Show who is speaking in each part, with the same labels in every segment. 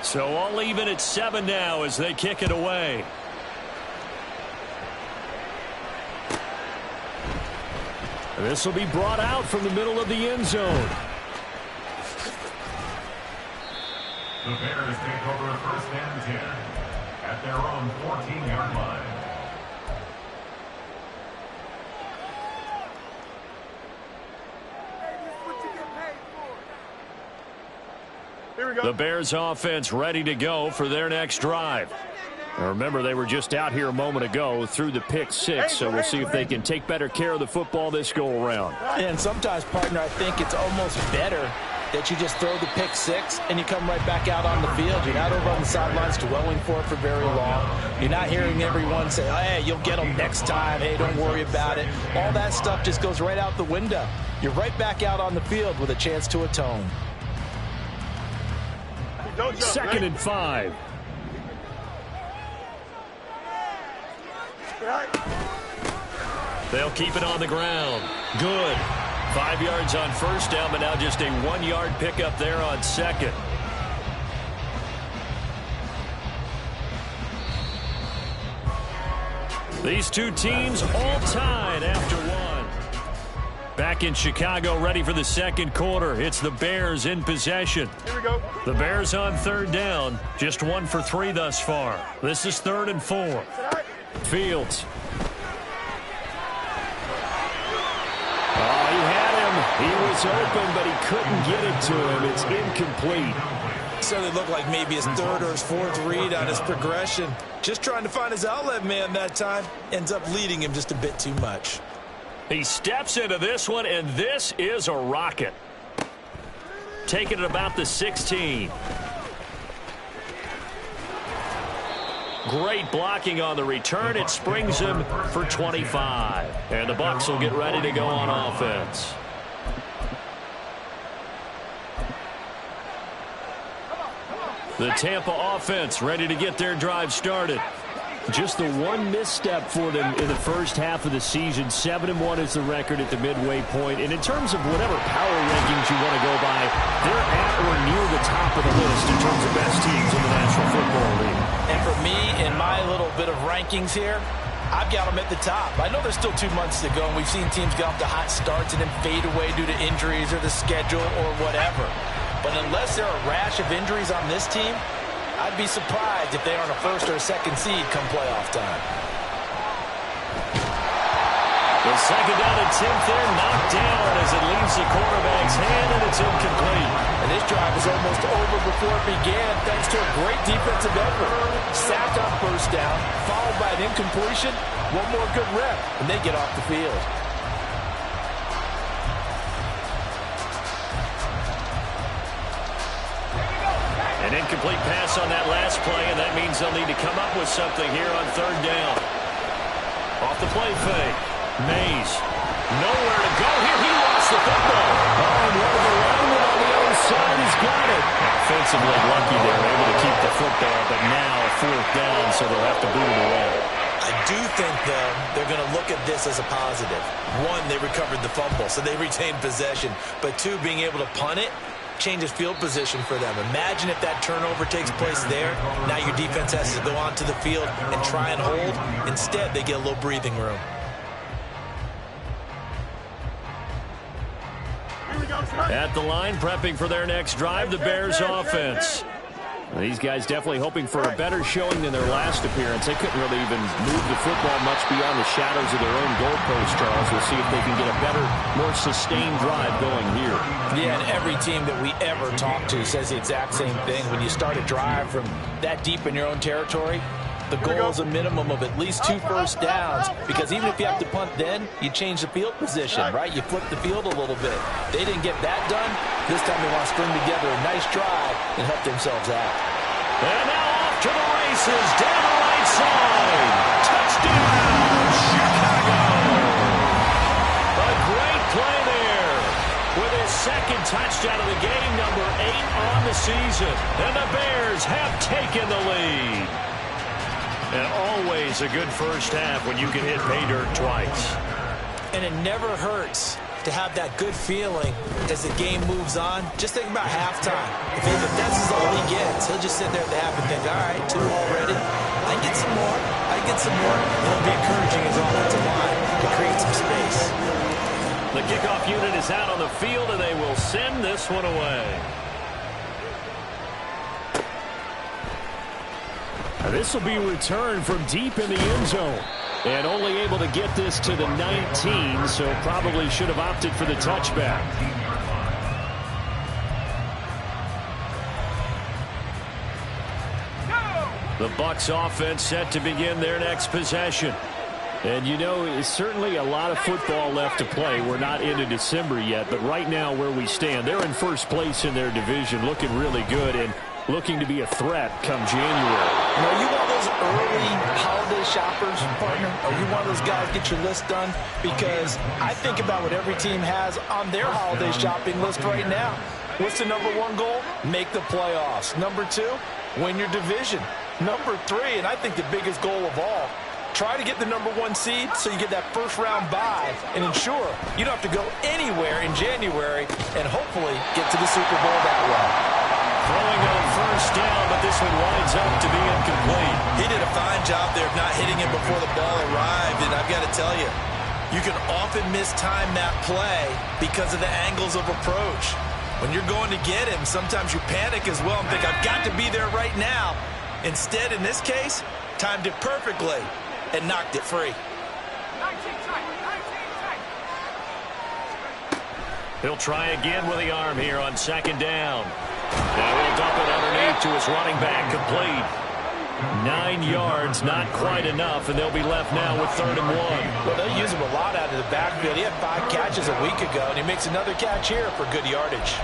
Speaker 1: So all even at 7 now as they kick it away. This will be brought out from the middle of the end zone.
Speaker 2: The Bears take over 1st and 10 at their own 14-yard line.
Speaker 1: The Bears offense ready to go for their next drive. Now remember, they were just out here a moment ago through the pick 6, so we'll see if they can take better care of the football this go around.
Speaker 3: And sometimes, partner, I think it's almost better that you just throw the pick 6 and you come right back out on the field. You're not over on the sidelines dwelling for it for very long. You're not hearing everyone say, hey, you'll get them next time. Hey, don't worry about it. All that stuff just goes right out the window. You're right back out on the field with a chance to atone.
Speaker 1: 2nd and 5. They'll keep it on the ground. Good. 5 yards on 1st down, but now just a 1-yard pickup there on 2nd. These two teams all tied after 1. Back in Chicago, ready for the 2nd quarter. It's the Bears in possession.
Speaker 4: Here we go.
Speaker 1: The Bears on 3rd down. Just 1 for 3 thus far. This is 3rd and 4. Fields. Oh, he had him. He was open, but he couldn't get it to him. It's incomplete.
Speaker 3: So it looked like maybe his 3rd or his 4th read on his progression. Just trying to find his outlet man that time. Ends up leading him just a bit too much.
Speaker 1: He steps into this one, and this is a rocket. Taking it about the 16. Great blocking on the return. It springs him for 25. And the Bucs will get ready to go on offense. The Tampa offense ready to get their drive started. Just the one misstep for them in the first half of the season. 7-1 is the record at the midway point. And in terms of whatever power rankings you want to go by, they're at or near the top of the list in terms of best teams in the National Football League.
Speaker 3: And for me, in my little bit of rankings here, I've got them at the top. I know there's still 2 months to go, and we've seen teams get off to hot starts and then fade away due to injuries or the schedule or whatever. But unless there are a rash of injuries on this team, I'd be surprised if they aren't a 1st or a 2nd seed come playoff time.
Speaker 1: The 2nd down and 10th there, knocked down as it leaves the quarterback's hand, and it's incomplete.
Speaker 3: And this drive was almost over before it began thanks to a great defensive effort. Sacked on 1st down, followed by an incompletion. One more good rep, and they get off the field.
Speaker 1: An incomplete pass on that last play, and that means they'll need to come up with something here on 3rd down. Off the play fake. Mays. Nowhere to go here. He lost the football. Oh, and one of the linemen on the other side has got it. Offensively lucky they were able to keep the football, but now 4th down, so they'll have to boot it away.
Speaker 3: I do think, though, they're going to look at this as a positive. 1, they recovered the fumble, so they retained possession. But 2, being able to punt it changes field position for them. Imagine if that turnover takes place there. Now your defense has to go onto the field and try and hold. Instead, they get a little breathing room.
Speaker 1: At the line, prepping for their next drive, the Bears offense. These guys definitely hoping for a better showing than their last appearance. They couldn't really even move the football much beyond the shadows of their own goalpost, Charles. We'll see if they can get a better, more sustained drive going here.
Speaker 3: Yeah, and every team that we ever talk to says the exact same thing. When you start a drive from that deep in your own territory, the goal is a minimum of at least 2 first downs, because even if you have to punt then, you change the field position, right? You flip the field a little bit. They didn't get that done. This time they want to string together a nice drive and help themselves out.
Speaker 1: And now off to the races, down the right side. Touchdown, Chicago! A great play there with his 2nd touchdown of the game, number 8 on the season. And the Bears have taken the lead. And always a good first half when you can hit pay dirt twice.
Speaker 3: And it never hurts to have that good feeling as the game moves on. Just think about halftime. If that's all he gets, he'll just sit there at the half and think, all right, 2 already. I get some more. I get some more. And it'll be encouraging his offensive line to create some space.
Speaker 1: The kickoff unit is out on the field, and they will send this one away. This will be returned from deep in the end zone. And only able to get this to the 19, so probably should have opted for the touchback. The Bucs offense set to begin their next possession. And, you know, it's certainly a lot of football left to play. We're not into December yet, but right now where we stand, they're in first place in their division, looking really good and looking to be a threat come January.
Speaker 3: You know, you one of those early holiday shoppers, partner? Are you one of those guys get your list done? Because I think about what every team has on their holiday shopping list right now. What's the #1 goal? Make the playoffs. #2, win your division. #3, and I think the biggest goal of all, try to get the #1 seed so you get that first-round bye and ensure you don't have to go anywhere in January and hopefully get to the Super Bowl that way.
Speaker 1: Throwing on first down, but this one winds up to be incomplete.
Speaker 3: He did a fine job there of not hitting it before the ball arrived, and I've got to tell you, you can often mistime that play because of the angles of approach. When you're going to get him, sometimes you panic as well and think, I've got to be there right now. Instead, in this case, timed it perfectly and knocked it free.
Speaker 1: He'll try again with the arm here on second down. Now he'll dump it underneath to his running back, complete. 9 yards, not quite enough, and they'll be left now with 3rd and 1.
Speaker 3: Well, they'll use him a lot out of the backfield. He had 5 catches a week ago, and he makes another catch here for good yardage.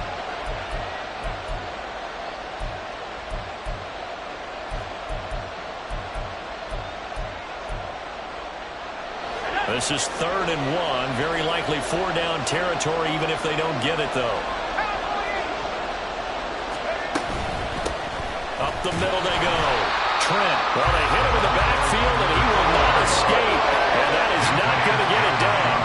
Speaker 1: This is 3rd and 1, very likely 4-down territory, even if they don't get it, though. Up the middle they go. Trent, well, they hit him in the backfield, and he will not escape. And that is not going to get it done.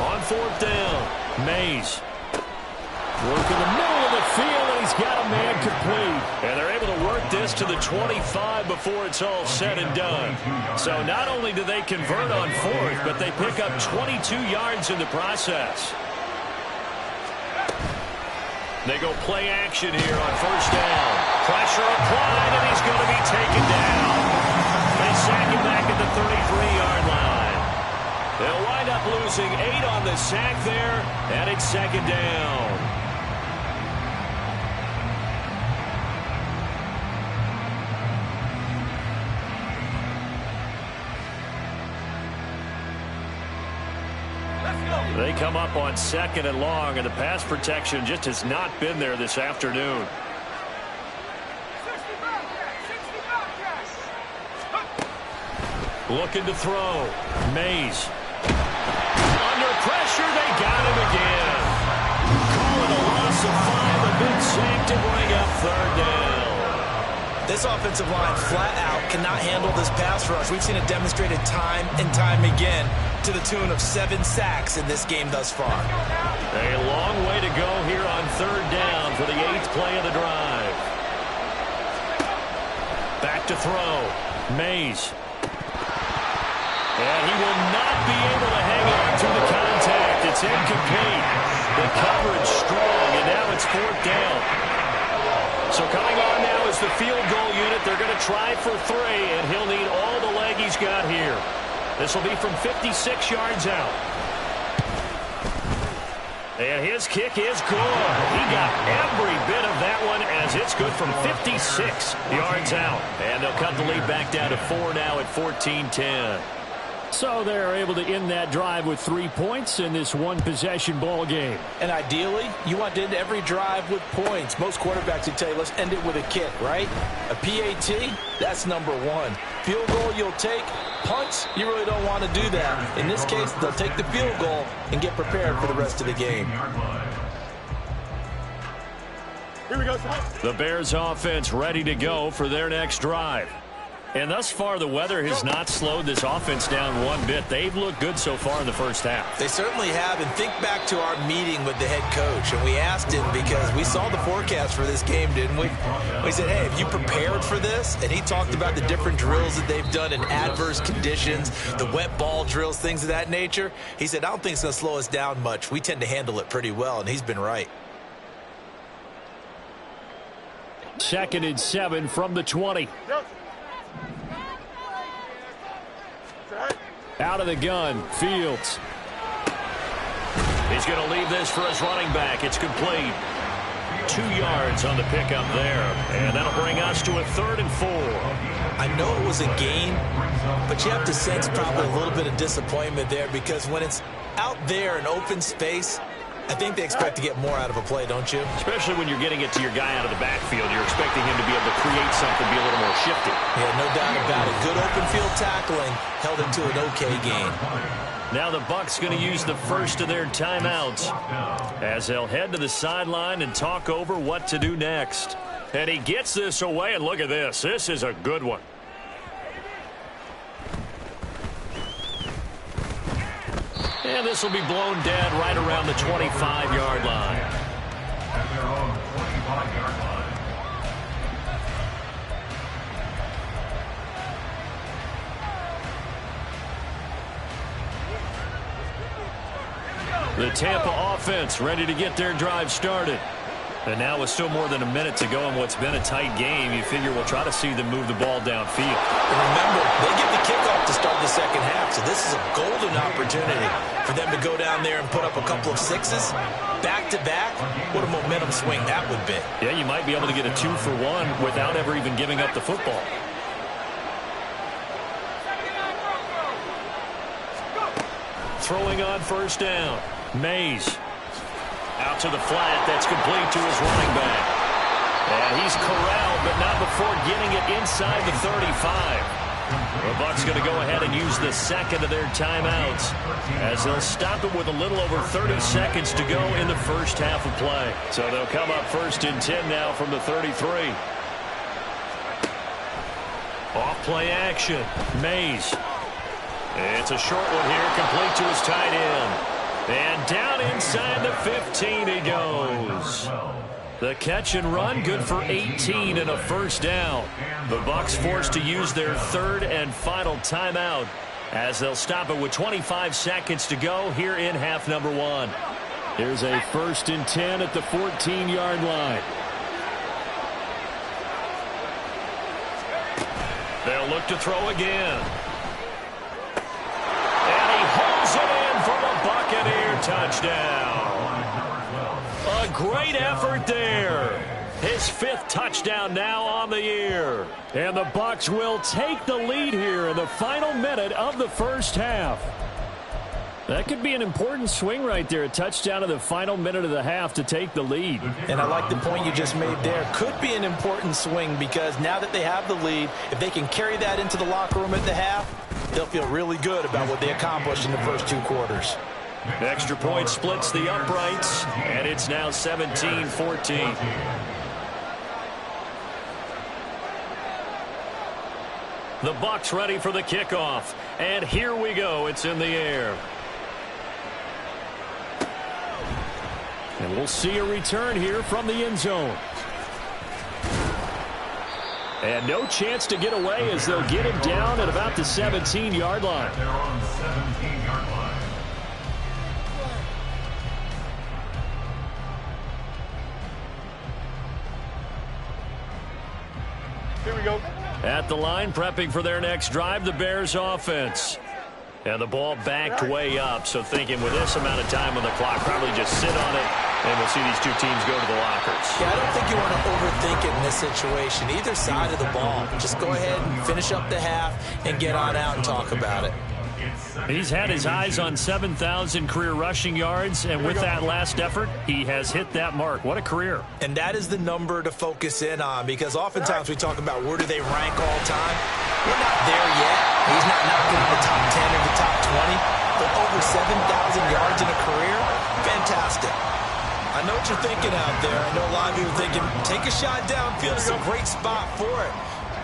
Speaker 1: On 4th down, Mays. Work in the middle of the field, and he's got a man complete. And they're able to work this to the 25 before it's all said and done. So not only do they convert on 4th, but they pick up 22 yards in the process. They go play action here on 1st down. Pressure applied, and he's going to be taken down. They sack him back at the 33-yard line. They'll wind up losing 8 on the sack there, and it's 2nd down. They come up on 2nd and long, and the pass protection just has not been there this afternoon. Looking to throw. Mays. Under pressure, they got him again. Call it a loss of 5, a big sack to bring up 3rd down.
Speaker 3: This offensive line flat out cannot handle this pass rush. We've seen it demonstrated time and time again to the tune of 7 sacks in this game thus far.
Speaker 1: A long way to go here on 3rd down for the 8th play of the drive. Back to throw. Mays. And he will not be able to hang on to the contact. It's incomplete. The coverage strong, and now it's 4th down. So coming on now is the field goal unit. They're going to try for 3, and he'll need all the leg he's got here. This will be from 56 yards out. And his kick is good. He got every bit of that one as it's good from 56 yards out. And they'll cut the lead back down to 4 now at 14-10. So they're able to end that drive with 3 points in this one-possession ball game.
Speaker 3: And ideally, you want to end every drive with points. Most quarterbacks would tell you, let's end it with a kick, right? A PAT, that's #1. Field goal you'll take. Punts, you really don't want to do that. In this case, they'll take the field goal and get prepared for the rest of the game.
Speaker 1: The Bears offense ready to go for their next drive. And thus far, the weather has not slowed this offense down one bit. They've looked good so far in the first half.
Speaker 3: They certainly have. And think back to our meeting with the head coach. And we asked him because we saw the forecast for this game, didn't we? We said, hey, have you prepared for this? And he talked about the different drills that they've done in adverse conditions, the wet ball drills, things of that nature. He said, I don't think it's going to slow us down much. We tend to handle it pretty well, and he's been right.
Speaker 1: 2nd and 7 from the 20. Out of the gun, Fields. He's going to leave this for his running back. It's complete. 2 yards on the pickup there. And that'll bring us to a 3rd and 4.
Speaker 3: I know it was a gain, but you have to sense probably a little bit of disappointment there because when it's out there in open space, I think they expect to get more out of a play, don't you?
Speaker 1: Especially when you're getting it to your guy out of the backfield. You're expecting him to be able to create something, be a little more shifty.
Speaker 3: Yeah, no doubt about it. Good open field tackling held it to an okay gain.
Speaker 1: Now the Bucs going to use the first of their timeouts as they'll head to the sideline and talk over what to do next. And he gets this away, and look at this. This is a good one. And this will be blown dead right around the 25-yard line.
Speaker 2: At their own 25-yard line.
Speaker 1: The Tampa offense ready to get their drive started. And now with still more than a minute to go in what's been a tight game, you figure we'll try to see them move the ball downfield.
Speaker 3: And remember, they get the kickoff to start the second half, so this is a golden opportunity for them to go down there and put up a couple of sixes. Back-to-back, what a momentum swing that would be.
Speaker 1: Yeah, you might be able to get a 2-for-1 without ever even giving up the football. Throwing on first down, Mays. Out to the flat, that's complete to his running back. And he's corralled, but not before getting it inside the 35. The Bucs going to go ahead and use the second of their timeouts as they'll stop it with a little over 30 seconds to go in the first half of play. So they'll come up 1st and 10 now from the 33. Off play action, Mays. It's a short one here, complete to his tight end. And down inside the 15 he goes. The catch and run, good for 18 and a first down. The Bucs forced to use their 3rd and final timeout as they'll stop it with 25 seconds to go here in half number 1. Here's a 1st and 10 at the 14-yard line. They'll look to throw again. And he holds it in for the Buccaneer touchdown. A great effort there. His 5th touchdown now on the year. And the Bucs will take the lead here in the final minute of the first half. That could be an important swing right there. A touchdown in the final minute of the half to take the lead.
Speaker 3: And I like the point you just made there. Could be an important swing because now that they have the lead, if they can carry that into the locker room at the half, they'll feel really good about what they accomplished in the first 2 quarters.
Speaker 1: Extra point splits the uprights, and it's now 17-14. The Bucs ready for the kickoff, and here we go. It's in the air. And we'll see a return here from the end zone. And no chance to get away as they'll get him down at about the 17-yard line.
Speaker 2: They're on 17-yard line.
Speaker 4: Here we go.
Speaker 1: At the line, prepping for their next drive, the Bears offense. And the ball backed way up, so thinking with this amount of time on the clock, probably just sit on it, and we'll see these 2 teams go to the lockers.
Speaker 3: Yeah, I don't think you want to overthink it in this situation. Either side of the ball. Just go ahead and finish up the half and get on out and talk about it.
Speaker 1: He's had his eyes on 7,000 career rushing yards, and with that last effort, he has hit that mark. What a career.
Speaker 3: And that is the number to focus in on because oftentimes we talk about where do they rank all time. We're not there yet. He's not knocking in the top 10 or the top 20, but over 7,000 yards in a career, fantastic. I know what you're thinking out there. I know a lot of you are thinking, take a shot downfield. It's a great spot for it.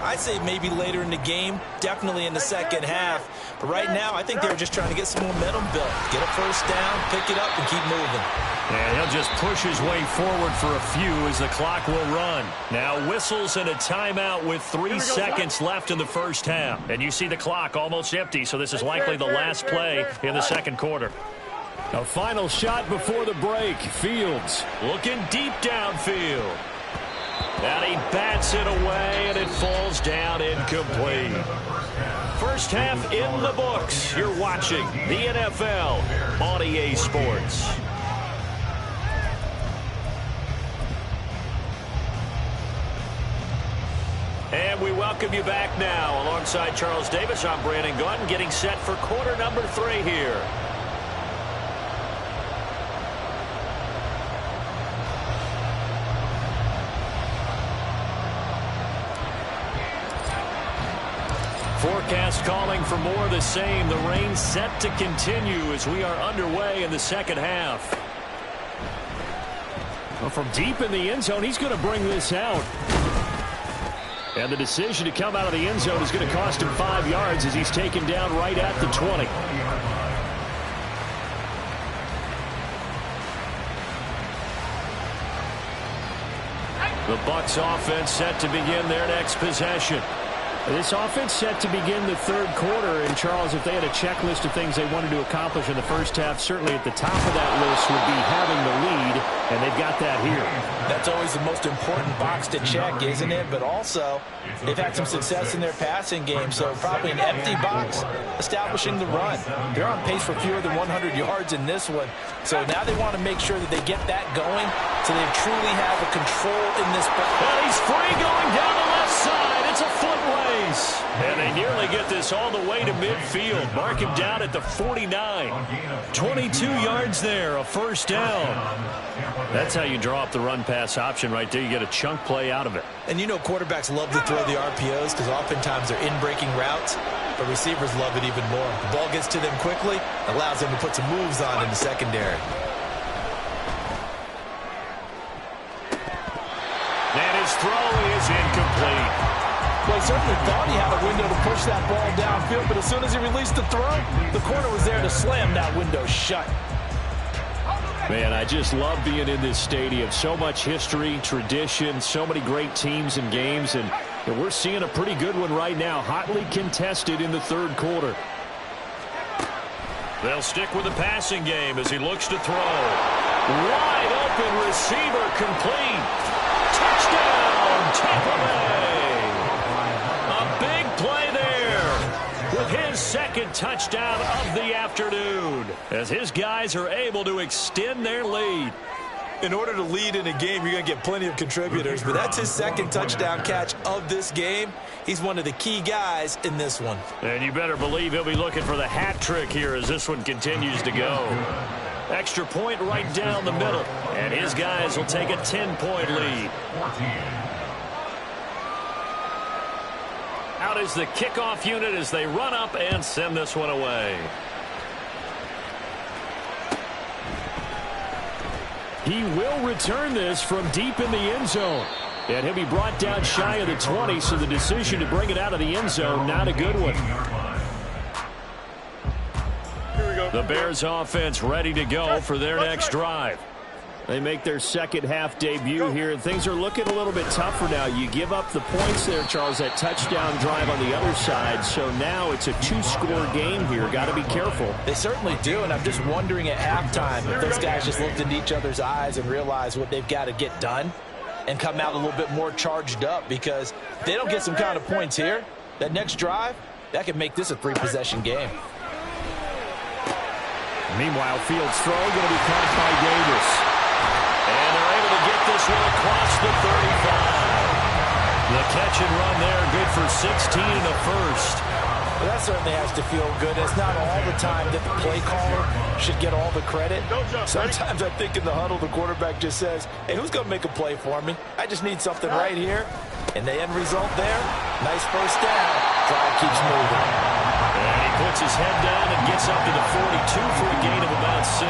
Speaker 3: I'd say maybe later in the game, definitely in the second half. But right now, I think they were just trying to get some momentum built. Get a first down, pick it up, and keep moving.
Speaker 1: And he'll just push his way forward for a few as the clock will run. Now whistles and a timeout with 3 seconds left in the first half. And you see the clock almost empty, so this is likely the last play in the second quarter. A final shot before the break. Fields looking deep downfield. And he bats it away, and it falls down incomplete. First half in the books. You're watching the NFL on EA Sports. And we welcome you back now. Alongside Charles Davis, I'm Brandon Gaudin, getting set for quarter number 3 here. Forecast calling for more of the same. The rain set to continue as we are underway in the second half. Well, from deep in the end zone, he's going to bring this out. And the decision to come out of the end zone is going to cost him 5 yards as he's taken down right at the 20. The Bucs offense set to begin their next possession. This offense set to begin the third quarter, and Charles, if they had a checklist of things they wanted to accomplish in the first half, certainly at the top of that list would be having the lead, and they've got that here.
Speaker 3: That's always the most important box to check, isn't it? But also, they've had some success in their passing game, so probably an empty box establishing the run. They're on pace for fewer than 100 yards in this one, so now they want to make sure that they get that going so they truly have a control in this ball.
Speaker 1: And he's free going down the left side. It's a foot race. And they nearly get this all the way to midfield. Mark him down at the 49. 22 yards there, a first down. That's how you draw up the run-pass option right there. You get a chunk play out of it.
Speaker 3: And you know quarterbacks love to throw the RPOs because oftentimes they're in-breaking routes, but receivers love it even more. The ball gets to them quickly, allows them to put some moves on in the secondary.
Speaker 1: And his throw is incomplete.
Speaker 3: Well, he certainly thought he had a window to push that ball downfield, but as soon as he released the throw, the corner was there to slam that window shut.
Speaker 1: Man, I just love being in this stadium. So much history, tradition, so many great teams and games, and we're seeing a pretty good one right now, hotly contested in the third quarter. They'll stick with the passing game as he looks to throw. Wide open receiver complete. Touchdown, Tampa Bay. Play there with his second touchdown of the afternoon as his guys are able to extend their lead.
Speaker 3: In order to lead in a game, you're going to get plenty of contributors, but that's his second touchdown catch of this game. He's one of the key guys in this one.
Speaker 1: And you better believe he'll be looking for the hat trick here as this one continues to go. Extra point right down the middle, and his guys will take a 10-point lead. Out is the kickoff unit as they run up and send this one away. He will return this from deep in the end zone. And he'll be brought down shy of the 20, so the decision to bring it out of the end zone, not a good one. The Bears offense ready to go for their next drive. They make their second half debut here, and things are looking a little bit tougher now. You give up the points there, Charles, that touchdown drive on the other side. So now it's a 2-score game here. Got to be careful.
Speaker 3: They certainly do, and I'm just wondering at halftime if those guys just looked into each other's eyes and realized what they've got to get done and come out a little bit more charged up, because if they don't get some kind of points here, that next drive, that could make this a 3-possession game.
Speaker 1: Meanwhile, Fields' throw going to be caught by Davis. And they're able to get this one across the 35. The catch and run there, good for 16 and a first.
Speaker 3: Well, that certainly has to feel good. It's not all the time that the play caller should get all the credit. Sometimes I think in the huddle, the quarterback just says, hey, who's going to make a play for me? I just need something right here. And the end result there, nice first down. Drive keeps moving.
Speaker 1: And he puts his head down and gets up to the 42 for a gain of about 6.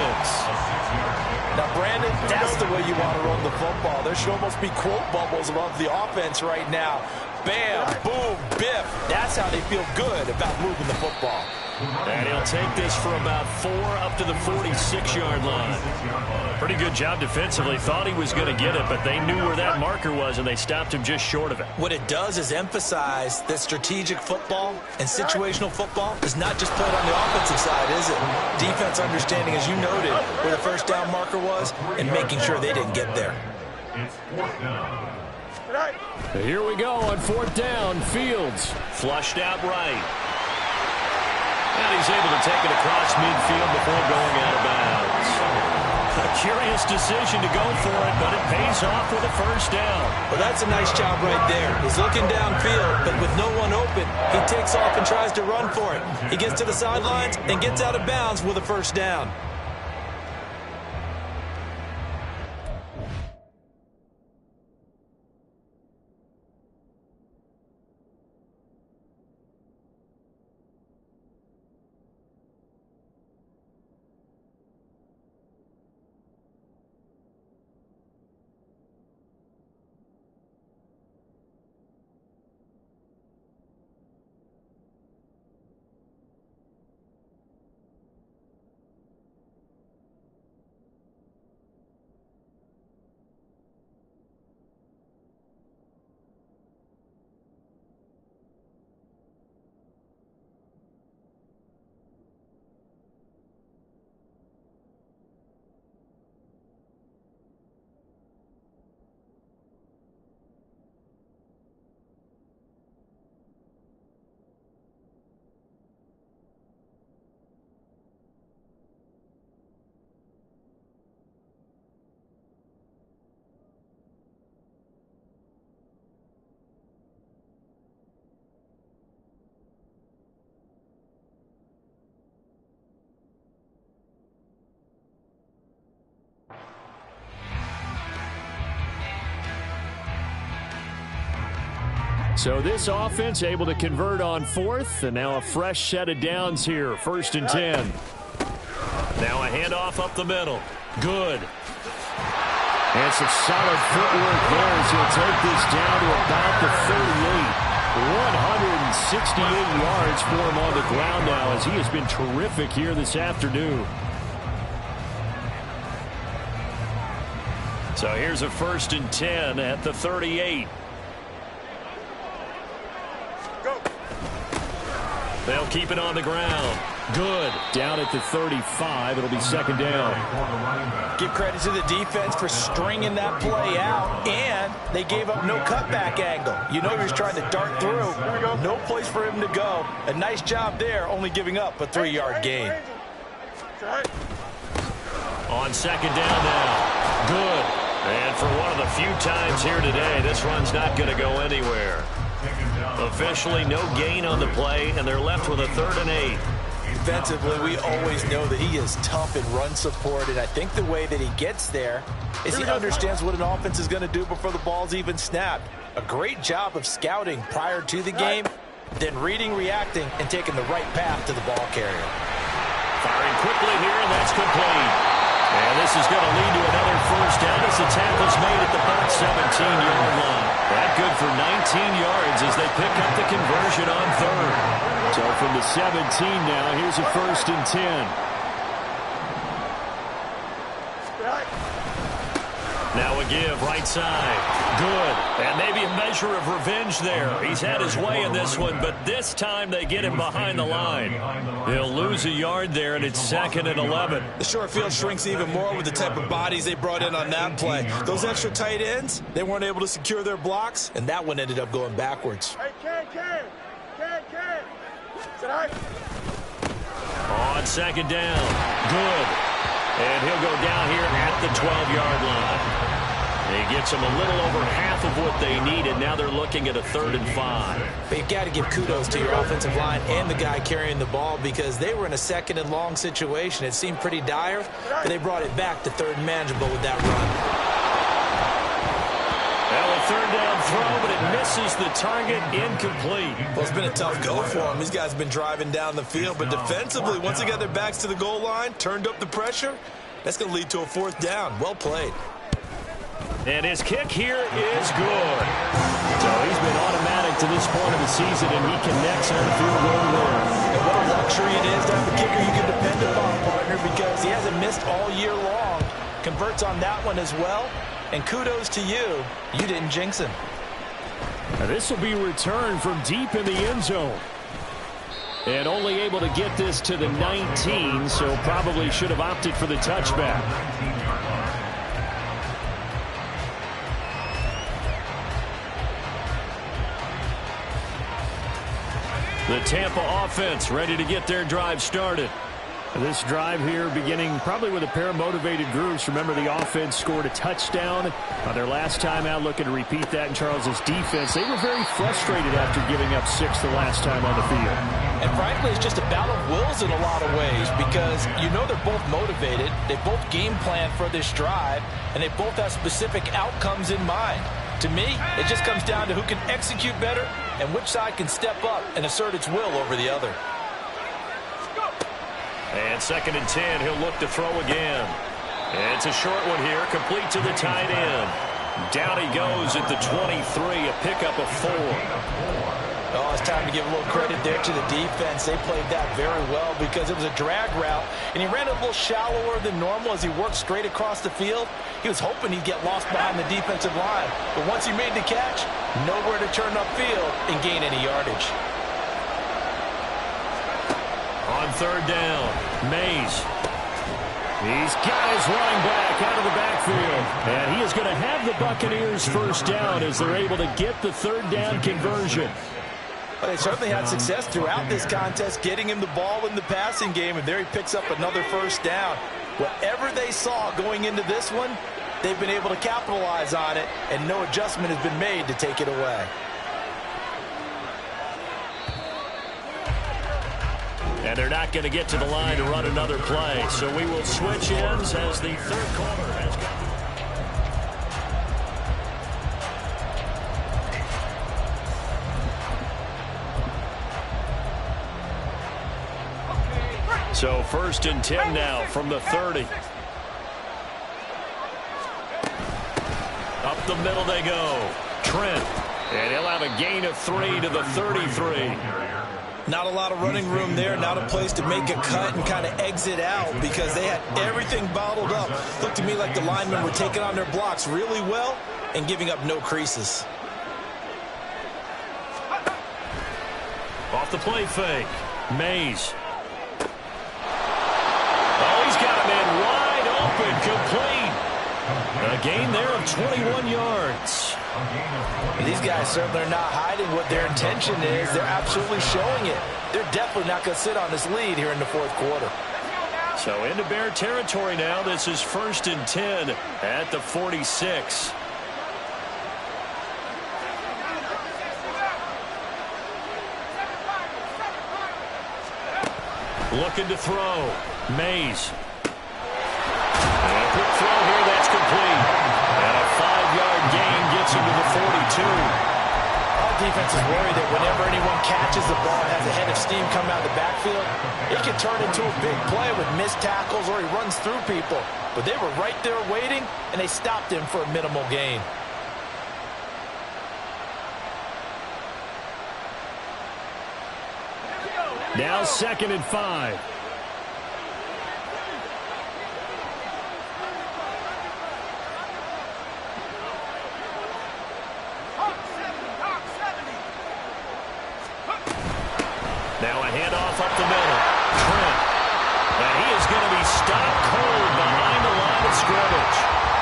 Speaker 3: Now, Brandon, that's the way you want to run the football. There should almost be quote bubbles above the offense right now. Bam, boom, biff. That's how they feel good about moving the football.
Speaker 1: And he'll take this for about 4 up to the 46-yard line. Pretty good job defensively. Thought he was going to get it, but they knew where that marker was, and they stopped him just short of it.
Speaker 3: What it does is emphasize that strategic football and situational football is not just played on the offensive side, is it? Defense understanding, as you noted, where the first down marker was and making sure they didn't get there.
Speaker 2: It's 4th down.
Speaker 1: Here we go on 4th down. Fields flushed out right. And he's able to take it across midfield before going out of bounds. A curious decision to go for it, but it pays off with a first down.
Speaker 3: Well, that's a nice job right there. He's looking downfield, but with no one open, he takes off and tries to run for it. He gets to the sidelines and gets out of bounds with a first down.
Speaker 1: So this offense able to convert on 4th, and now a fresh set of downs here, 1st and 10. Now a handoff up the middle. Good. And some solid footwork there as he'll take this down to about the 38. 168 yards for him on the ground now as he has been terrific here this afternoon. So here's a 1st and 10 at the 38. They'll keep it on the ground. Good. Down at the 35. It'll be 2nd down.
Speaker 3: Give credit to the defense for stringing that play out, and they gave up no cutback angle. You know he was trying to dart through. No place for him to go. A nice job there, only giving up a 3-yard gain.
Speaker 1: On 2nd down now. Good. And for one of the few times here today, this run's not going to go anywhere. Officially no gain on the play, and they're left with a 3rd and 8.
Speaker 3: Defensively, we always know that he is tough in run support, and I think the way that he gets there is he understands what an offense is going to do before the ball's even snapped. A great job of scouting prior to the game, then reading, reacting, and taking the right path to the ball carrier.
Speaker 1: Firing quickly here, and that's complete. And this is going to lead to another first down as the tackle's made at the about 17-yard line. That good for 19 yards as they pick up the conversion on 3rd. So from the 17 now, here's a 1st and 10. Now a give, right side. Good. And maybe a measure of revenge there. He's had his way in this one, but this time they get him behind the line. He'll lose a yard there, and it's 2nd and 11.
Speaker 3: The short field shrinks even more with the type of bodies they brought in on that play. Those extra tight ends, they weren't able to secure their blocks, and that one ended up going backwards.
Speaker 1: On 2nd down. Good. And he'll go down here at the 12-yard line. He gets them a little over half of what they needed. Now they're looking at a 3rd and 5.
Speaker 3: But you've got to give kudos to your offensive line and the guy carrying the ball because they were in a 2nd and long situation. It seemed pretty dire, but they brought it back to 3rd and manageable with that run.
Speaker 1: Well, with third down throw, but it misses the target, incomplete.
Speaker 3: Well, it's been a tough go for them. These guys have been driving down the field, but defensively, once they got their backs to the goal line, turned up the pressure, that's going to lead to a fourth down. Well played.
Speaker 1: And his kick here is good. So he's been automatic to this point of the season, and he connects on the field goal there.
Speaker 3: And what a luxury it is to have a kicker you can depend upon, partner, because he hasn't missed all year long. Converts on that one as well. And kudos to you. You didn't jinx him.
Speaker 1: Now this will be returned from deep in the end zone. And only able to get this to the 19, so probably should have opted for the touchback. The Tampa offense ready to get their drive started. This drive here beginning probably with a pair of motivated groups. Remember, the offense scored a touchdown their last time out, looking to repeat that in Charles's defense. They were very frustrated after giving up 6 the last time on the field.
Speaker 3: And frankly, it's just a battle of wills in a lot of ways, because you know they're both motivated. They both game plan for this drive, and they both have specific outcomes in mind. To me, it just comes down to who can execute better and which side can step up and assert its will over the other.
Speaker 1: And 2nd and 10, he'll look to throw again. And it's a short one here, complete to the tight end. Down he goes at the 23, a pickup of 4.
Speaker 3: Oh, it's time to give a little credit there to the defense. They played that very well because it was a drag route, and he ran a little shallower than normal as he worked straight across the field. He was hoping he'd get lost behind the defensive line, but once he made the catch, nowhere to turn upfield and gain any yardage.
Speaker 1: On 3rd down, Mays. He's got his running back out of the backfield. And he is going to have the Buccaneers first down as they're able to get the 3rd down conversion.
Speaker 3: Well, they certainly had success throughout this contest, getting him the ball in the passing game, and there he picks up another first down. Whatever they saw going into this one, they've been able to capitalize on it, and no adjustment has been made to take it away.
Speaker 1: And they're not going to get to the line to run another play. So we will switch ends as the 3rd quarter has gone. So 1st and 10 now from the 30. Up the middle they go. Trent. And he'll have a gain of 3 to the 33.
Speaker 3: Not a lot of running room there, not a place to make a cut and kind of exit out because they had everything bottled up. Looked to me like the linemen were taking on their blocks really well and giving up no creases.
Speaker 1: Off the play fake. Mays. Oh, he's got a man wide open, complete. A gain there of 21 yards.
Speaker 3: These guys certainly are not hiding what their intention is. They're absolutely showing it. They're definitely not going to sit on this lead here in the 4th quarter.
Speaker 1: So into Bear territory now. This is 1st and 10 at the 46. Looking to throw. Mays. And a quick throw here, that's complete. And a 5-yard gain gets him to the 42.
Speaker 3: Our defense is worried that whenever anyone catches the ball and has a head of steam coming out of the backfield, it can turn into a big play with missed tackles or he runs through people. But they were right there waiting, and they stopped him for a minimal gain.
Speaker 1: Now 2nd and 5. Now a handoff up the middle. Trent. And he is going to be stopped cold behind the line of scrimmage.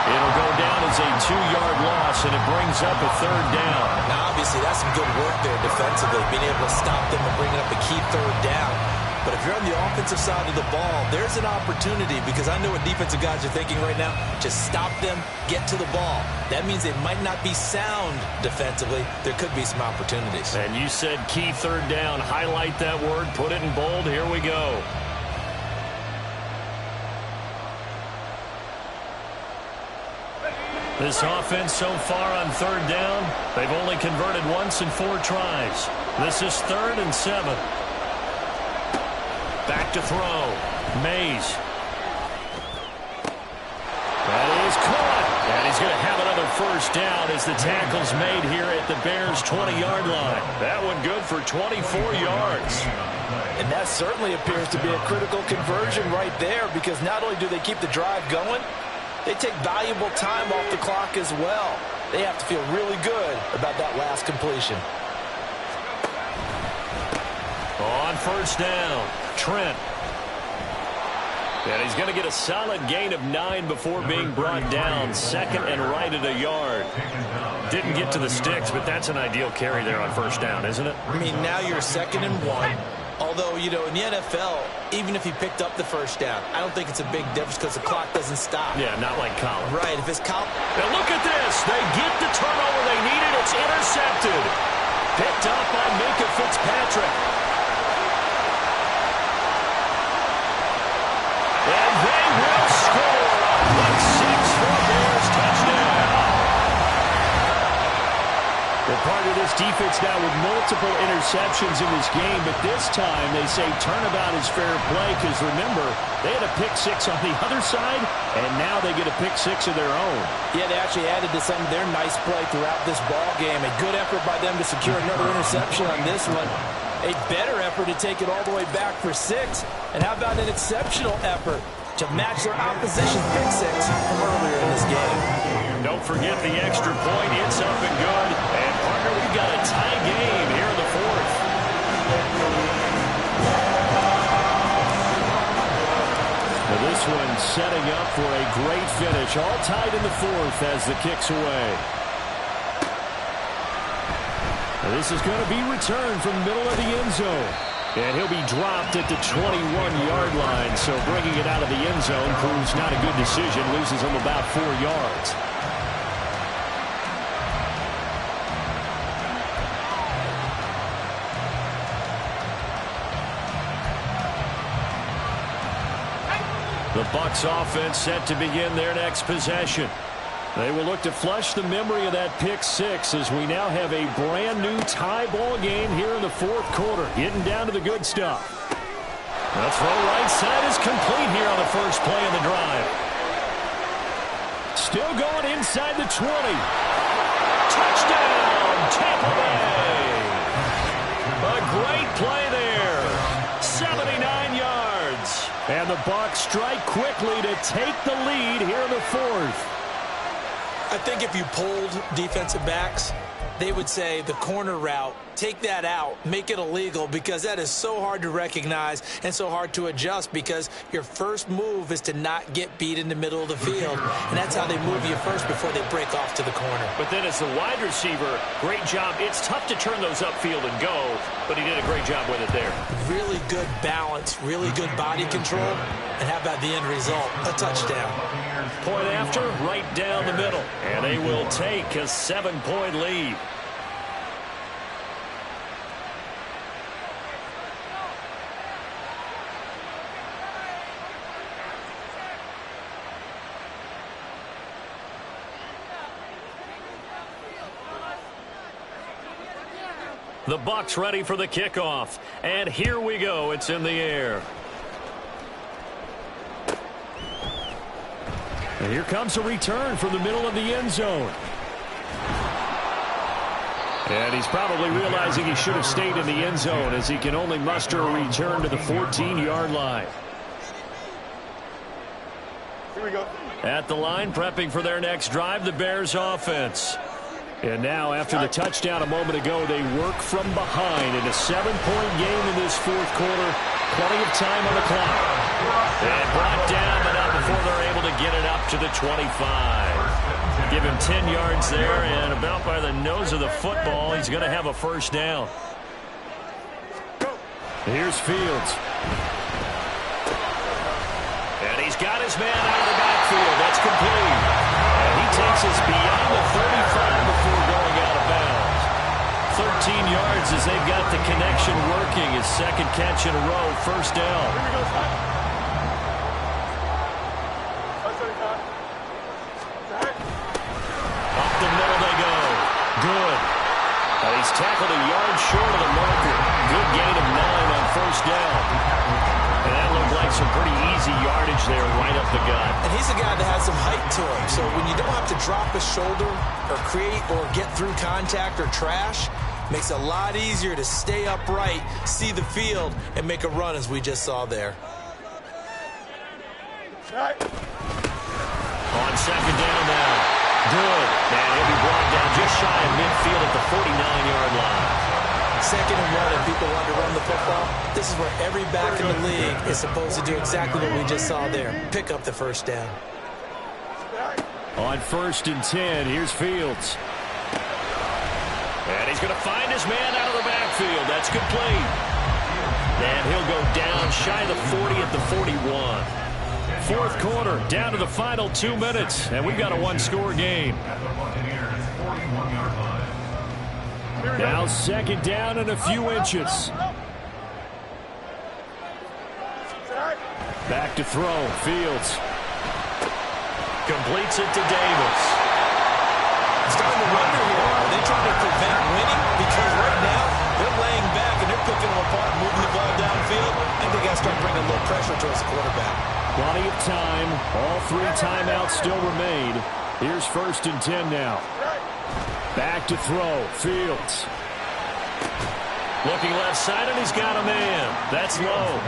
Speaker 1: It'll go down as a 2-yard loss, and it brings up a 3rd down.
Speaker 3: Now, obviously, that's some good work there defensively, being able to stop them and bringing up a key 3rd down. But if you're on the offensive side of the ball, there's an opportunity because I know what defensive guys are thinking right now. Just stop them, get to the ball. That means they might not be sound defensively. There could be some opportunities.
Speaker 1: And you said key 3rd down. Highlight that word. Put it in bold. Here we go. This offense so far on third down, they've only converted once in 4 tries. This is 3rd and 7. Back to throw. Mays. That is caught. And he's going to have another first down as the tackle's made here at the Bears' 20-yard line. That one good for 24 yards.
Speaker 3: And that certainly appears to be a critical conversion right there, because not only do they keep the drive going, they take valuable time off the clock as well. They have to feel really good about that last completion.
Speaker 1: On first down, Trent. And he's going to get a solid gain of 9 before being brought down. 2nd and right at a yard. Didn't get to the sticks, but that's an ideal carry there on first down, isn't it?
Speaker 3: I mean, now you're 2nd and 1. Although, you know, in the NFL, even if he picked up the first down, I don't think it's a big difference because the clock doesn't stop.
Speaker 1: Yeah, not like college.
Speaker 3: Right, if it's college.
Speaker 1: Now look at this. They get the turnover they needed. It's intercepted. Picked up by Minkah Fitzpatrick. And they will score a pick 6 for a Bears touchdown. Well, part of this defense now with multiple interceptions in this game, but this time they say turnabout is fair play because, remember, they had a pick 6 on the other side, and now they get a pick 6 of their own.
Speaker 3: Yeah, they actually added to some of their nice play throughout this ball game. A good effort by them to secure another interception on this one. A better effort to take it all the way back for 6. And how about an exceptional effort to match their opposition's pick 6 from earlier in this game?
Speaker 1: Don't forget the extra point. It's up and good. And, partner, we've got a tie game here in the 4th. Now this one setting up for a great finish. All tied in the 4th as the kick's away. Now this is going to be returned from the middle of the end zone. And he'll be dropped at the 21-yard line. So bringing it out of the end zone proves not a good decision. Loses him about 4 yards. The Bucs offense set to begin their next possession. They will look to flush the memory of that pick 6 as we now have a brand new tie ball game here in the 4th quarter. Getting down to the good stuff. The throw right side is complete here on the first play of the drive. Still going inside the 20. Touchdown, Tampa Bay. A great play there. 79 yards. And the Bucs strike quickly to take the lead here in the 4th.
Speaker 3: I think if you polled defensive backs, they would say the corner route, take that out, make it illegal, because that is so hard to recognize and so hard to adjust, because your first move is to not get beat in the middle of the field, and that's how they move you first before they break off to the corner.
Speaker 1: But then as the wide receiver, great job. It's tough to turn those upfield and go, but he did a great job with it there.
Speaker 3: Really good balance, really good body control, and how about the end result? A touchdown.
Speaker 1: Point after, right down the middle. And they will take a 7-point lead. The Bucs ready for the kickoff. And here we go. It's in the air. And here comes a return from the middle of the end zone. And he's probably realizing he should have stayed in the end zone as he can only muster a return to the 14-yard line.
Speaker 4: Here we go.
Speaker 1: At the line, prepping for their next drive, the Bears offense. And now, after the touchdown a moment ago, they work from behind in a 7-point game in this 4th quarter. Plenty of time on the clock. And brought down, but not before they're able to get it up to the 25. Give him 10 yards there, and about by the nose of the football, he's going to have a first down. Here's Fields. And he's got his man out of the backfield. That's complete. And he takes us beyond the 35 before going out of bounds. 13 yards as they've got the connection working. His second catch in a row, first down.
Speaker 4: Here we go, Scott.
Speaker 1: He's tackled a yard short of the marker. Good gain of 9 on first down. And that looked like some pretty easy yardage there right up the gut.
Speaker 3: And he's a guy that has some height to him. So when you don't have to drop a shoulder or create or get through contact or trash, makes it a lot easier to stay upright, see the field, and make a run as we just saw there.
Speaker 1: On second down now. Good. And he'll be brought down just shy of midfield at the 49-yard line.
Speaker 3: Second and 1, and people want to run the football. This is where every back in the league is supposed to do exactly what we just saw there. Pick up the first down.
Speaker 1: On first and 10, here's Fields. And he's going to find his man out of the backfield. That's complete. And he'll go down shy of the 40 at the 41. Fourth quarter, down to the final 2 minutes, and we've got a one-score game. Now second down and a few inches. Back to throw, Fields. Completes it to Davis.
Speaker 3: Starting to wonder here, are they trying to prevent winning? Because right now, they're laying back and they're picking them apart, moving the ball downfield. I think they got to start bringing a little pressure towards the quarterback.
Speaker 1: Plenty of time. All 3 timeouts still remain. Here's first and 10 now. Back to throw, Fields. Looking left side, and he's got a man. That's low.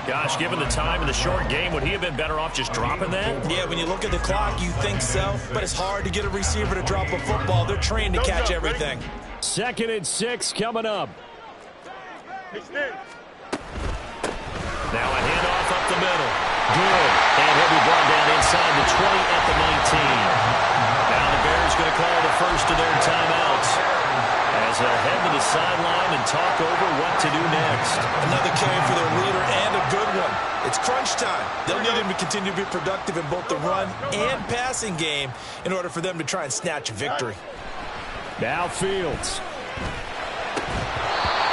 Speaker 1: Gosh, given the time in the short game, would he have been better off just dropping that?
Speaker 3: Yeah, when you look at the clock, you think so. But it's hard to get a receiver to drop a football. They're trained to catch everything.
Speaker 1: Second and 6 coming up. Now a handoff up the middle. Good. And he'll be brought down inside the 20 at the 19. Now the Bears going to call the first of their timeouts as they'll head to the sideline and talk over what to do next.
Speaker 3: Another carry for their leader and a good one. It's crunch time. They'll need him to continue to be productive in both the run and passing game in order for them to try and snatch a victory.
Speaker 1: Now Fields.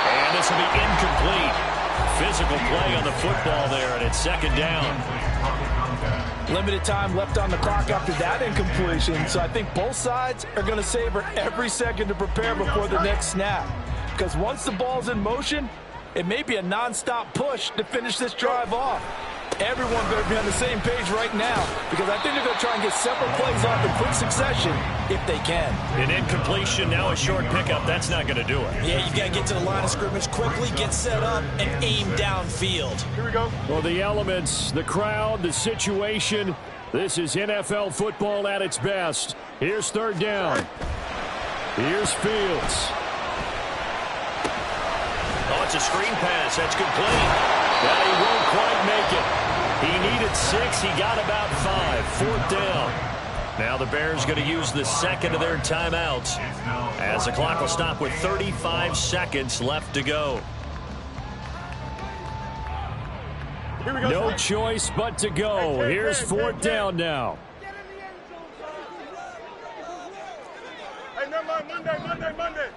Speaker 1: And this will be incomplete. Physical play on the football there, and it's second down.
Speaker 3: Limited time left on the clock after that incompletion, so I think both sides are going to savor every second to prepare before the next snap. Because once the ball's in motion, it may be a nonstop push to finish this drive off. Everyone better be on the same page right now, because I think they're going to try and get several plays off in quick succession if they can.
Speaker 1: An incompletion, now a short pickup. That's not going to do it.
Speaker 3: Yeah, you got to get to the line of scrimmage quickly, get set up, and aim downfield.
Speaker 4: Here we go.
Speaker 1: Well, the elements, the crowd, the situation. This is NFL football at its best. Here's third down. Here's Fields. Oh, it's a screen pass. That's complete. But he won't quite make it. He needed 6. He got about 5. Fourth down. Now the Bears going to use the second of their timeouts as the clock will stop with 35 seconds left to go.
Speaker 4: Here we go.
Speaker 1: No choice but to go. Here's fourth down now.
Speaker 4: Hey, no, Monday.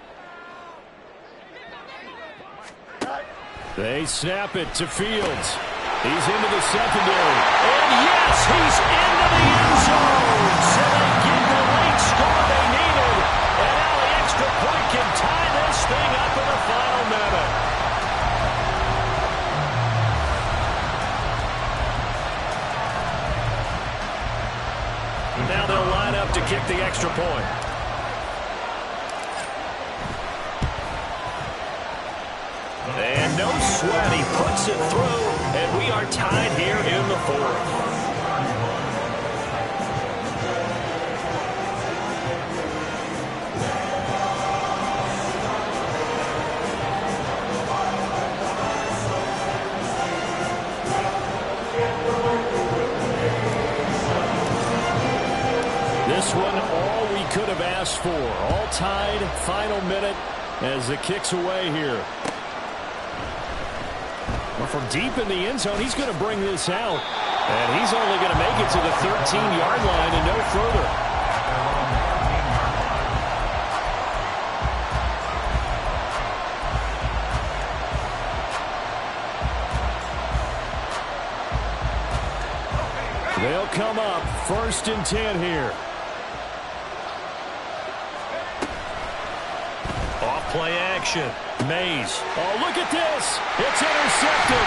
Speaker 1: They snap it to Fields. He's into the secondary. And yes, he's into the end zone. So they get the late score they needed. And now the extra point can tie this thing up in the final minute. Now they'll line up to kick the extra point. And no sweat, he puts it through, and we are tied here in the fourth. This one, all we could have asked for. All tied, final minute as it kicks away here. Well, from deep in the end zone, he's going to bring this out. And he's only going to make it to the 13-yard line and no further. They'll come up first and 10 here. Off play action. Mays. Oh, look at this. It's intercepted.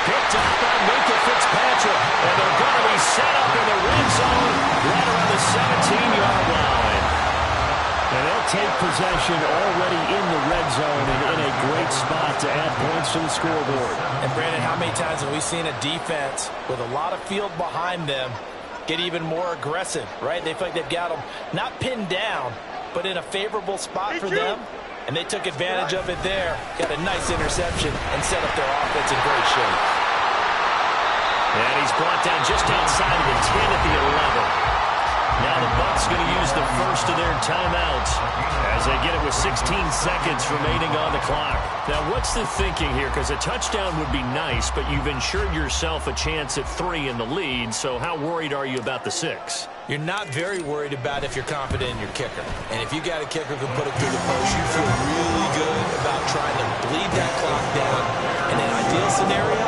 Speaker 1: Picked up by Minkah Fitzpatrick. And they're going to be set up in the red zone right around the 17-yard line. And they'll take possession already in the red zone and in a great spot to add points to the scoreboard.
Speaker 3: And, Brandon, how many times have we seen a defense with a lot of field behind them get even more aggressive, right? They feel like they've got them not pinned down, but in a favorable spot for them. And they took advantage of it there. Got a nice interception and set up their offense in great shape.
Speaker 1: And he's brought down just outside of the 10 at the 11. Now the Bucs going to use the first of their timeouts as they get it with 16 seconds remaining on the clock. Now, what's the thinking here? Because a touchdown would be nice, but you've ensured yourself a chance at 3 in the lead, so how worried are you about the 6?
Speaker 3: You're not very worried about if you're confident in your kicker. And if you got a kicker who can put it through the post, you feel really good about trying to bleed that clock down. In an ideal scenario,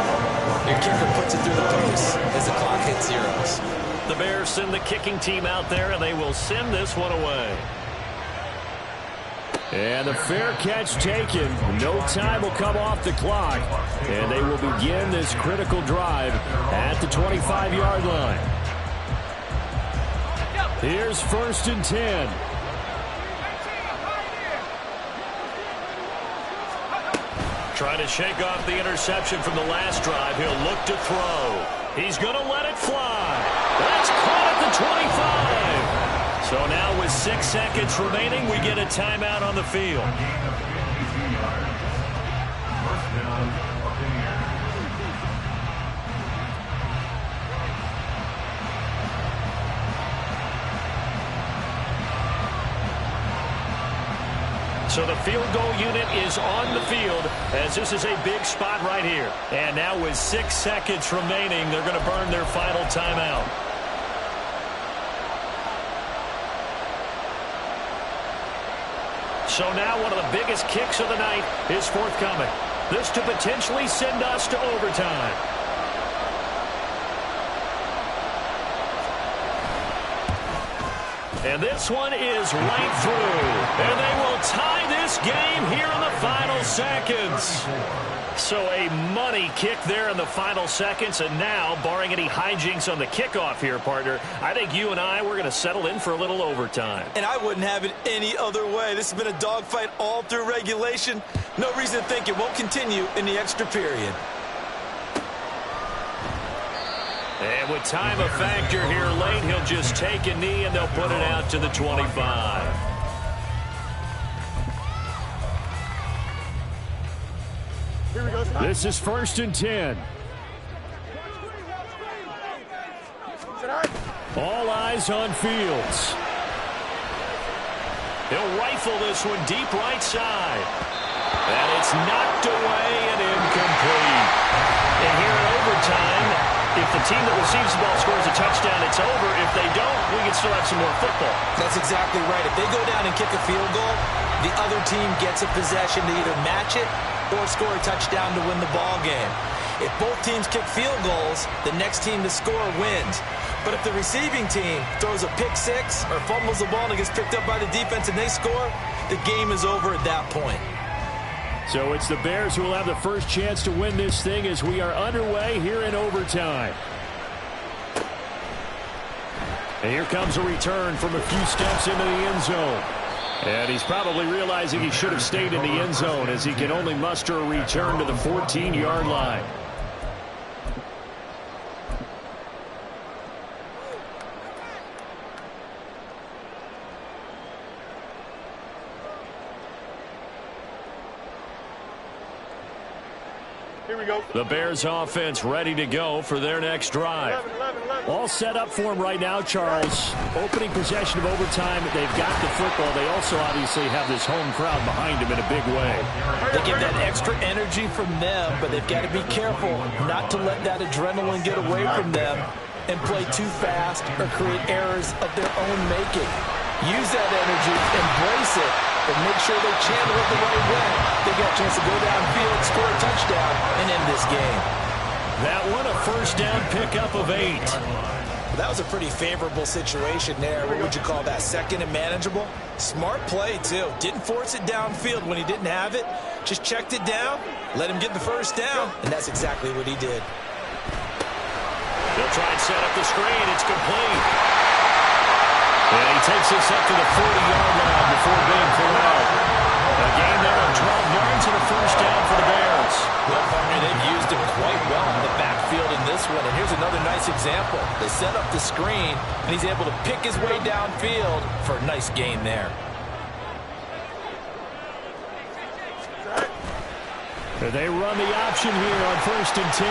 Speaker 3: your kicker puts it through the post as the clock hits zeros.
Speaker 1: The Bears send the kicking team out there, and they will send this one away. And the fair catch taken. No time will come off the clock. And they will begin this critical drive at the 25-yard line. Here's 1st and 10. Trying to shake off the interception from the last drive. He'll look to throw. He's going to let it fly. That's caught at the 25. So now with 6 seconds remaining, we get a timeout on the field. So the field goal unit is on the field as this is a big spot right here. And now with 6 seconds remaining, they're going to burn their final timeout. So now one of the biggest kicks of the night is forthcoming. This to potentially send us to overtime. And this one is right through. And they will tie this game here in the final seconds. So a money kick there in the final seconds. And now, barring any hijinks on the kickoff here, partner, I think you and I, we're going to settle in for a little overtime.
Speaker 3: And I wouldn't have it any other way. This has been a dogfight all through regulation. No reason to think it won't continue in the extra period.
Speaker 1: And with time a factor here late, he'll just take a knee and they'll put it out to the 25.
Speaker 4: Here we go.
Speaker 1: This is 1st and 10. All eyes on Fields. He'll rifle this one deep right side. And it's knocked away and incomplete. And here in overtime, if the team that receives the ball scores a touchdown, it's over. If they don't, we can still have some more football.
Speaker 3: That's exactly right. If they go down and kick a field goal, the other team gets a possession to either match it or score a touchdown to win the ball game. If both teams kick field goals, the next team to score wins. But if the receiving team throws a pick six or fumbles the ball and it gets picked up by the defense and they score, the game is over at that point.
Speaker 1: So it's the Bears who will have the first chance to win this thing as we are underway here in overtime. And here comes a return from a few steps into the end zone. And he's probably realizing he should have stayed in the end zone as he can only muster a return to the 14-yard line.
Speaker 4: Here we go.
Speaker 1: The Bears offense ready to go for their next drive.
Speaker 4: 11.
Speaker 1: All set up for him right now, Charles. Opening possession of overtime. They've got the football. They also obviously have this home crowd behind them in a big way.
Speaker 3: They give that extra energy from them, but they've got to be careful not to let that adrenaline get away from them and play too fast or create errors of their own making. Use that energy, embrace it, and make sure they channel it the right way. They got a chance to go downfield, score a touchdown, and end this game.
Speaker 1: That one a first down pickup of 8.
Speaker 3: That was a pretty favorable situation there. What would you call that? Second and manageable? Smart play, too. Didn't force it downfield when he didn't have it. Just checked it down, let him get the first down, and that's exactly what he did.
Speaker 1: They'll try and set up the screen. It's complete. And he takes this up to the 40-yard line before being pulled out. A gain there of 12 yards and a first down for the Bears.
Speaker 3: Well, partner, they've used him quite well in the backfield in this one. And here's another nice example. They set up the screen, and he's able to pick his way downfield for a nice gain there.
Speaker 1: They run the option here on 1st and 10.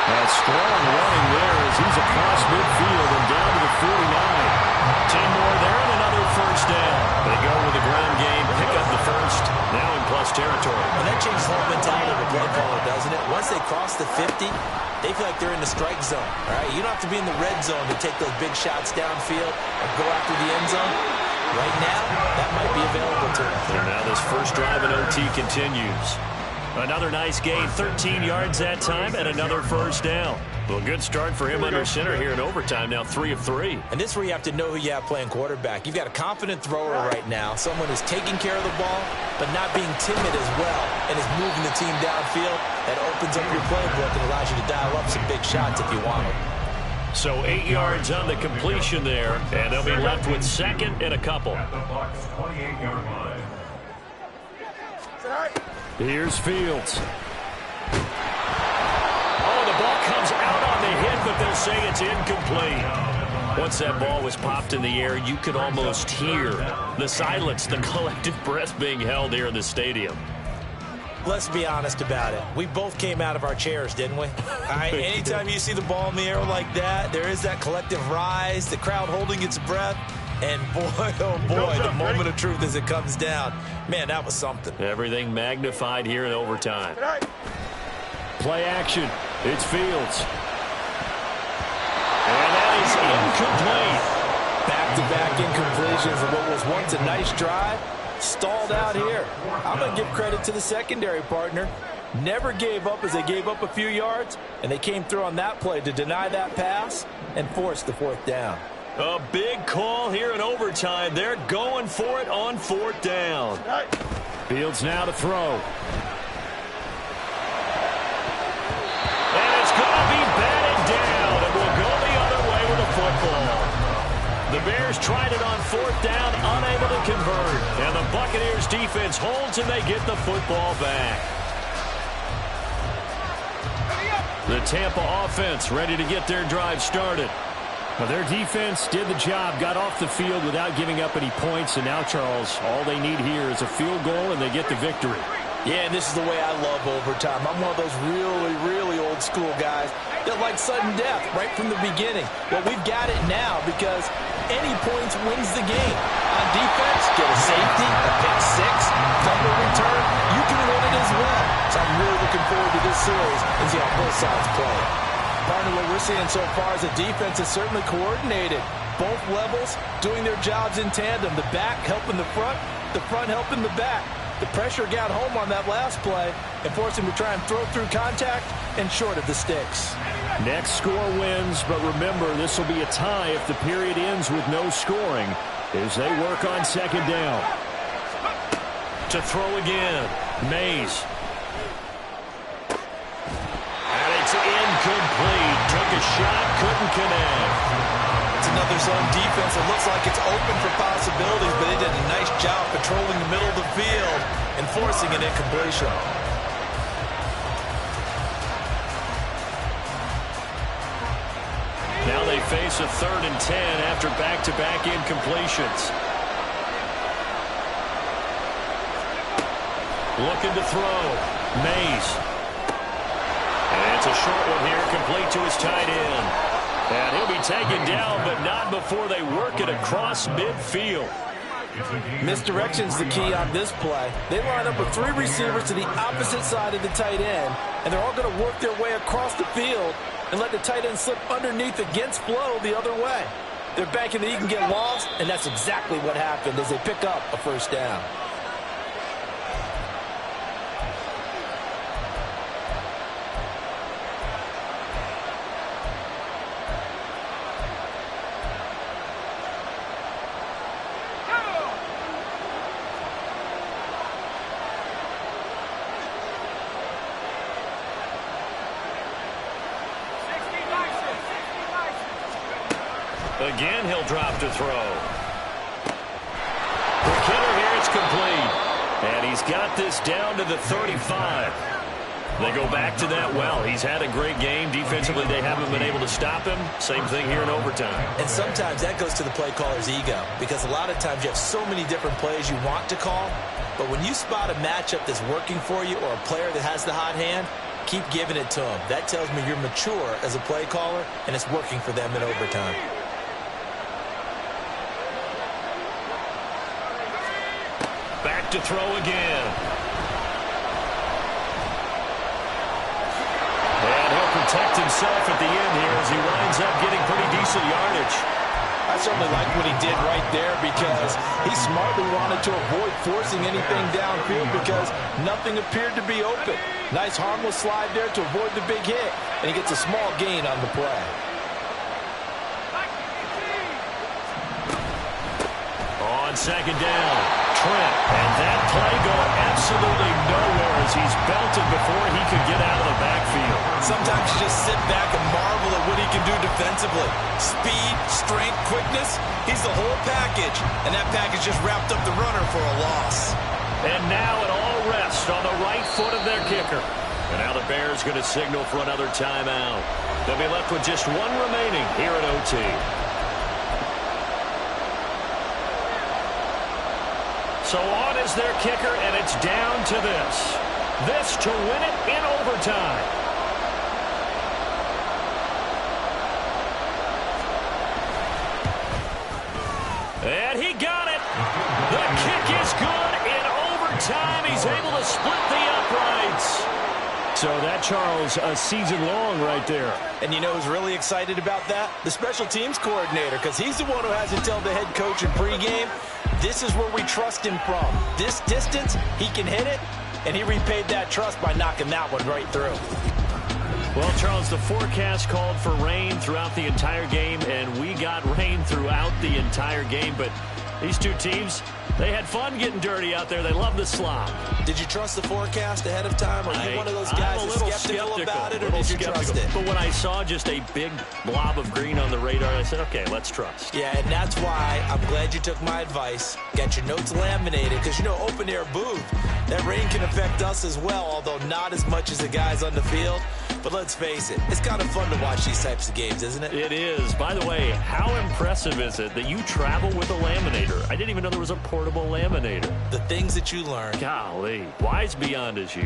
Speaker 1: A strong running there as he's across midfield and down to the 49. 10 more there and another first down. They go with the ground game, pick up the first, now in plus territory.
Speaker 3: And that changes the whole mentality of the play caller, doesn't it? Once they cross the 50, they feel like they're in the strike zone. All right? You don't have to be in the red zone to take those big shots downfield or go after the end zone. Right now, that might be available to them.
Speaker 1: And now this first drive in OT continues. Another nice gain, 13 yards that time, and another first down. Well, good start for him under center here in overtime, now 3 of 3.
Speaker 3: And this is where you have to know who you have playing quarterback. You've got a confident thrower right now, someone who's taking care of the ball, but not being timid as well, and is moving the team downfield. That opens up your playbook and allows you to dial up some big shots if you want them.
Speaker 1: So 8 yards on the completion there, and they'll be left with second and a couple.
Speaker 2: At the Bucs 28-yard line.
Speaker 1: Here's Fields. Oh, the ball comes out on the hit, but they'll say it's incomplete. Once that ball was popped in the air, you could almost hear the silence, the collective breath being held here in the stadium.
Speaker 3: Let's be honest about it. We both came out of our chairs, didn't we? All right, anytime you see the ball in the air like that, there is that collective rise, the crowd holding its breath. And boy, oh boy, the moment of truth as it comes down. Man, that was something.
Speaker 1: Everything magnified here in overtime. Play action. It's Fields. And that is incomplete.
Speaker 3: Back-to-back incompletions of what was once a nice drive. Stalled out here. I'm going to give credit to the secondary partner. Never gave up as they gave up a few yards, and they came through on that play to deny that pass and force the fourth down.
Speaker 1: A big call here in overtime. They're going for it on 4th down. Fields now to throw. And it's going to be batted down, and we'll go the other way with the football. The Bears tried it on 4th down, unable to convert. And the Buccaneers defense holds, and they get the football back. The Tampa offense ready to get their drive started. Well, their defense did the job, got off the field without giving up any points, and now, Charles, all they need here is a field goal, and they get the victory.
Speaker 3: Yeah, and this is the way I love overtime. I'm one of those really, really old school guys that like sudden death right from the beginning. Well, we've got it now because any points wins the game. On defense, get a safety, a pick six, fumble return, you can win it as well. So I'm really looking forward to this series and see how both sides play. Partner, what we're seeing so far is the defense is certainly coordinated. Both levels doing their jobs in tandem. The back helping the front helping the back. The pressure got home on that last play and forced him to try and throw through contact and short of the sticks.
Speaker 1: Next score wins, but remember, this will be a tie if the period ends with no scoring as they work on 2nd down. To throw again, Mays. And it's incomplete. Took a shot, couldn't connect.
Speaker 3: It's another zone defense. It looks like it's open for possibilities, but they did a nice job patrolling the middle of the field and forcing an incompletion.
Speaker 1: Now they face a 3rd and 10 after back-to-back incompletions. Looking to throw. Mays. And it's a short one here, complete to his tight end. And he'll be taken down, but not before they work it across midfield.
Speaker 3: Misdirection's the key on this play. They line up with 3 receivers to the opposite side of the tight end, and they're all going to work their way across the field and let the tight end slip underneath against flow the other way. They're banking that he can get lost, and that's exactly what happened as they pick up a first down.
Speaker 1: Again, he'll drop to throw. The killer here, it's complete. And he's got this down to the 35. They go back to that well. He's had a great game. Defensively, they haven't been able to stop him. Same thing here in overtime.
Speaker 3: And sometimes that goes to the play caller's ego, because a lot of times you have so many different plays you want to call, but when you spot a matchup that's working for you or a player that has the hot hand, keep giving it to him. That tells me you're mature as a play caller, and it's working for them in overtime.
Speaker 1: Back to throw again. And he'll protect himself at the end here as he winds up getting pretty decent yardage.
Speaker 3: I certainly like what he did right there, because he smartly wanted to avoid forcing anything downfield because nothing appeared to be open. Nice harmless slide there to avoid the big hit, and he gets a small gain on the play.
Speaker 1: On second down, Trent, and that play going absolutely nowhere as he's belted before he could get out of the backfield.
Speaker 3: Sometimes you just sit back and marvel at what he can do defensively. Speed, strength, quickness, he's the whole package, and that package just wrapped up the runner for a loss.
Speaker 1: And now it all rests on the right foot of their kicker. And now the Bears going to signal for another timeout. They'll be left with just one remaining here at OT. So on is their kicker, and it's down to this. This to win it in overtime. And he got it. The kick is good in overtime. He's able to split the uprights. So that, Charles, a season long right there.
Speaker 3: And you know who's really excited about that? The special teams coordinator, because he's the one who has to tell the head coach in pregame, this is where we trust him from. This distance, he can hit it, and he repaid that trust by knocking that one right through.
Speaker 1: Well, Charles, the forecast called for rain throughout the entire game, and we got rain throughout the entire game. But these two teams, they had fun getting dirty out there. They love the slop.
Speaker 3: Did you trust the forecast ahead of time? Are you one of those guys that's skeptical about it, or did you trust it?
Speaker 1: But when I saw just a big blob of green on the radar, I said, okay, let's trust.
Speaker 3: Yeah, and that's why I'm glad you took my advice. Got your notes laminated, because, you know, open air booth, that rain can affect us as well, although not as much as the guys on the field. But let's face it, it's kind of fun to watch these types of games, isn't it?
Speaker 1: It is. By the way, how impressive is it that you travel with a laminator? I didn't even know there was a portable laminator.
Speaker 3: The things that you learn.
Speaker 1: Golly, wise beyond his years.